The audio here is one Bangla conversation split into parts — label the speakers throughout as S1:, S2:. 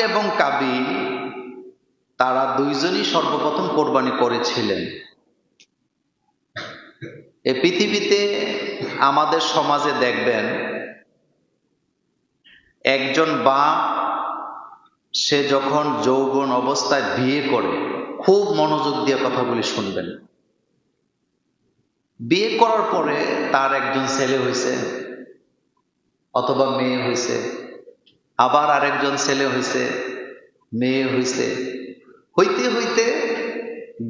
S1: এবং কাবিল তারা দুইজনই সর্বপ্রথম কোরবানি করেছিলেন। এই পৃথিবীতে আমাদের সমাজে দেখবেন একজন বাপ সে যখন যৌবন অবস্থায় বিয়ে করে, খুব মনোযোগ দিয়ে কথাগুলি শুনবেন, বিয়ে করার পরে তার একজন ছেলে হয়েছে অথবা মেয়ে হয়েছে, আবার আরেকজন ছেলে হয়েছে, মেয়ে হয়েছে, হইতে হইতে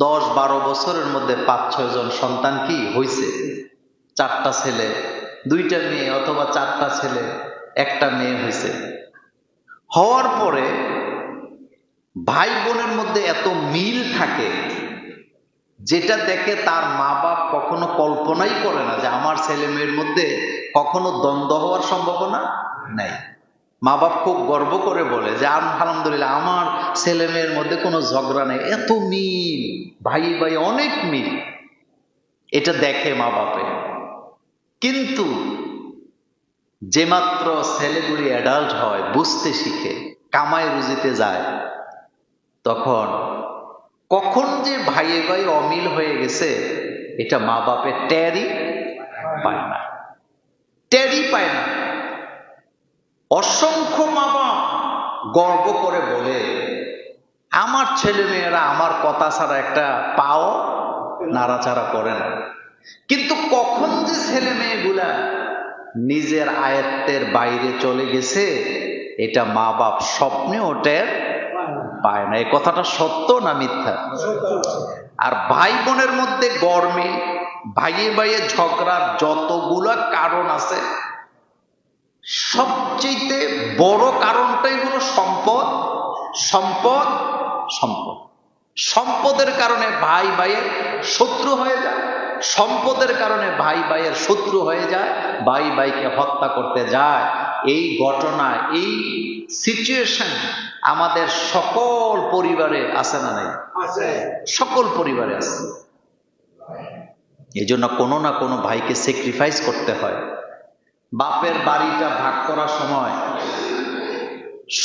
S1: 10-12 বছরের মধ্যে 5-6 জন সন্তান কি হয়েছে, 4টা ছেলে 2টা মেয়ে অথবা 4টা ছেলে 1টা মেয়ে হয়েছে। হওয়ার পরে ভাই বোনের মধ্যে এত মিল থাকে যেটা দেখে তার মা বাপ কখনো কল্পনাই করে না যে আমার ছেলে মেয়ের মধ্যে কখনো দ্বন্দ্ব হওয়ার সম্ভাবনা নাই। মা বাপ খুব গর্ব করে বলে যে আলহামদুলিল্লাহ আমার ছেলে মেয়ের মধ্যে কোনো ঝগড়া নেই, এত মিল, ভাই ভাই অনেক মিল, এটা দেখে মা বাপে। কিন্তু যে মাত্র ছেলেগুলি অ্যাডাল্ট হয়, বুঝতে শিখে, কামাই রুজিতে যায়, তখন কখন যে ভাইয়ে ভাই অমিল হয়ে গেছে এটা মা বাপে টেরই পায় না, টেরই পায় না। অসংখ্য মা বাপ গর্ব করে বলে আমার ছেলে মেয়েরা আমার কথা ছাড়া একটা পাও নাড়াচাড়া করে না। কিন্তু কখন যে ছেলে মেয়েগুলা নিজের আয়ত্তের বাইরে চলে গেছে এটা মা বাপ স্বপ্নেও টের পায় না। এই কথাটা সত্য না মিথ্যা? আর ভাই বোনের মধ্যে গরমিল, ভাইয়ে ভাইয়ে ঝগড়ার যতগুলা কারণ আছে, সবচেয়ে বড় কারণটাই হলো সম্পদ, সম্পদ, সম্পদ। সম্পদের কারণে ভাই ভাইয়ের শত্রু হয়ে যায়, সম্পদের কারণে ভাই ভাইয়ের শত্রু হয়ে যায়, ভাই ভাইকে হত্যা করতে যায়। এই ঘটনা, এই সিচুয়েশন আমাদের সকল পরিবারে আছে না নাই? সকল পরিবারে আছে। এই জন্য কোনো না কোনো ভাইকে স্যাক্রিফাইস করতে হয়। বাপের বাড়িটা ভাগ করার সময়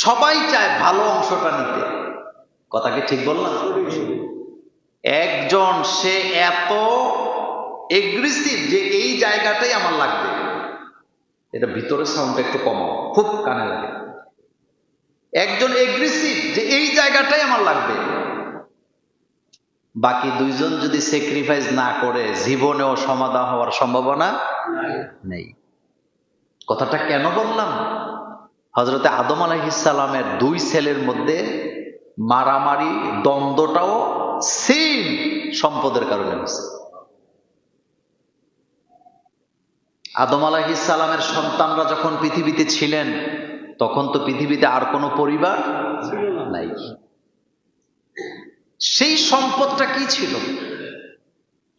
S1: সবাই চায় ভালো অংশটা নিতে, কথা কি ঠিক বললাম? একজন সে এত এগ্রেসিভ যে এই জায়গাটাই আমার লাগবে, এটা ভিতরের সাউন্ডটা একটু কমাও, খুব কানে লাগে। একজন এগ্রেসিভ যে এই জায়গাটাই আমার লাগবে, বাকি দুইজন যদি স্যাক্রিফাইস না করে জীবনেও সমাধান হওয়ার সম্ভাবনা নেই। কথাটা কেন বললাম? হযরতে আদম আলাইহিস সালামের 2 ছেলের মধ্যে মারামারি, দ্বন্দ্বটাও সেম সম্পদের কারণে হয়েছে। আদম আলাইহিস সালামের সন্তানরা যখন পৃথিবীতে ছিলেন তখন তো পৃথিবীতে আর কোনো পরিবার নাই। সেই সম্পদটা কি ছিল?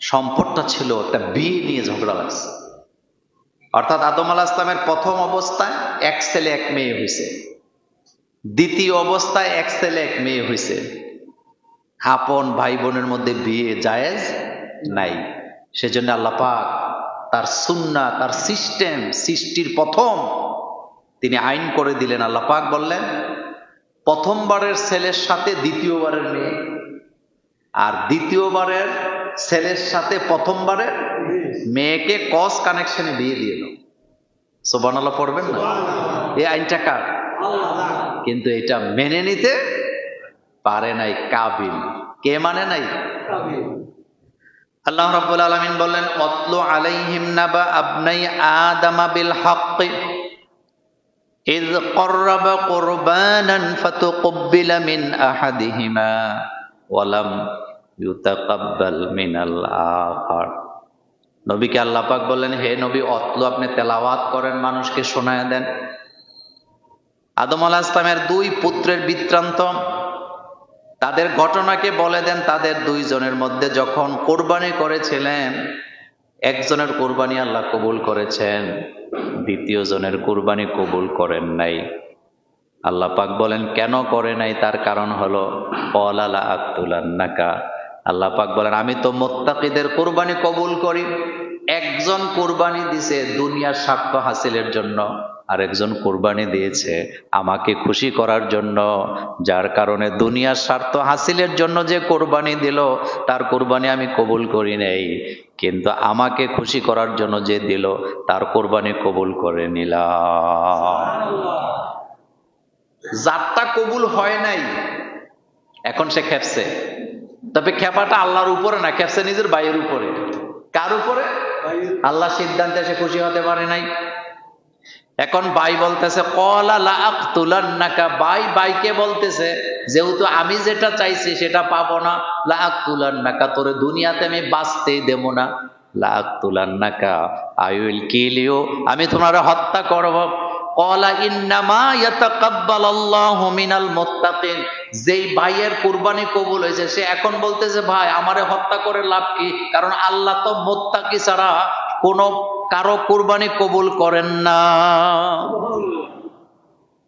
S1: সম্পদটা ছিল একটা বিয়ে নিয়ে ঝগড়া লাগছে। অর্থাৎ আদম আলাইহিস সালামের প্রথম অবস্থায় 1 ছেলে 1 মেয়ে হয়েছে, দ্বিতীয় অবস্থায় 1 ছেলে 1 মেয়ে হয়েছে। আপন ভাই বোনের মধ্যে বিয়ে জায়েজ নাই। সেজন্য আল্লাহ পাক তার সুন্নাহ, তার সিস্টেম, সৃষ্টির প্রথম তিনি আইন করে দিলেন। আল্লাহ পাক বললেন প্রথমবারের ছেলের সাথে দ্বিতীয়বারের মেয়ে, আর দ্বিতীয়বারের ছেলের সাথে প্রথমবারের মেয়েকে কস কানেকশনে বিয়ে দিয়ে দাও। সুবহানাল্লাহ পড়বেন না? এই আইনটা কার? কিন্তু এটা মেনে নিতে পারে নাই কাবিল। কে মানে নাই? আল্লাহ রাব্বুল আলামিন বলেন আতলু আলাইহিম নাবা আবনাই আদম বিল হক ইয ক্বাররাবা কুরবানান ফাতুকব্বিলা মিন আহাদিহিমা ওয়া লাম ইউতাকাব্বাল মিনাল আখার। নবীকে আল্লাহ পাক বললেন, হে নবী, অতলু আপনি তেলাওয়াত করেন, মানুষকে শোনায় দেন। আদম আলাইহিস সালামের 2 পুত্রের বৃত্তান্ত, তাদের ঘটনাকে বলে দেন। তাদের 2 জনের মধ্যে যখন কোরবানি করেছিলেন, একজনের কোরবানি আল্লাহ কবুল করেছেন, দ্বিতীয় জনের কোরবানি কবুল করেন নাই। আল্লাহ পাক বলেন কেন করে নাই? তার কারণ হলো ক্বালা লা আকতুলান্নাকা। আল্লাহ পাক বলেন আমি তো মুত্তাকিদের কোরবানি কবুল করি। একজন কোরবানি দিছে দুনিয়ার স্বার্থ হাসিলের জন্য, আরেকজন কোরবানি দিয়েছে আমাকে খুশি করার জন্য, যার কারণে দুনিয়ার স্বার্থ হাসিলের জন্য যে কোরবানি দিল তার কোরবানি আমি কবুল করি নাই, কিন্তু আমাকে খুশি করার জন্য যে দিল তার কোরবানি কবুল করে নিলাম। যারটা কবুল হয় নাই এখন সে খেপছে, তবে খেপাটা আল্লাহর উপরে না, খেপছে নিজের ভাইয়ের উপরে। কার উপরে? আল্লাহ সিদ্ধান্তে সে খুশি হতে পারে নাই। এখন ভাই বলতেছে ক্বালা লা আকতুলান্নাকা, ভাইকে বলতেছে যেহেতু আমি যেটা চাইছি সেটা পাবো না, লা আকতুলান্নাকা, তোরে দুনিয়াতে আমি বাঁচতেই দেব না। লা আকতুলান্নাকা, আই উইল কিল ইউ, আমি তোমারে হত্যা করব। ক্বালা ইন্নামা ইয়াতাকাব্বালাল্লাহু মিনাল মুত্তাকিন, যেই ভাইয়ের কুরবানি কবুল হয়েছে সে এখন বলতেছে ভাই আমারে হত্যা করে লাভ কি, কারণ আল্লাহ তো মুত্তাকি ছাড়া কোন কারো কুরবানি কবুল করেন না।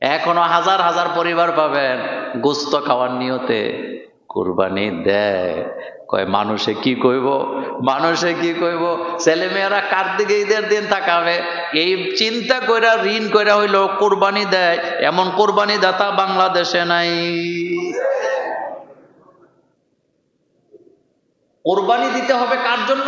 S1: এখনো হাজার হাজার পরিবার পাবেন গোস্ত খাওয়ার নিয়তে কুরবানি দেয়, কয় মানুষে কি কইব, মানুষে কি কইব, ছেলেমেয়েরা কার দিকে ঈদের দিন তাকাবে, এই চিন্তা কইরা ঋণ কইরা হইলো কুরবানি দেয়। এমন কুরবানি দাতা বাংলাদেশে নাই। কোরবানি দিতে হবে কার জন্য?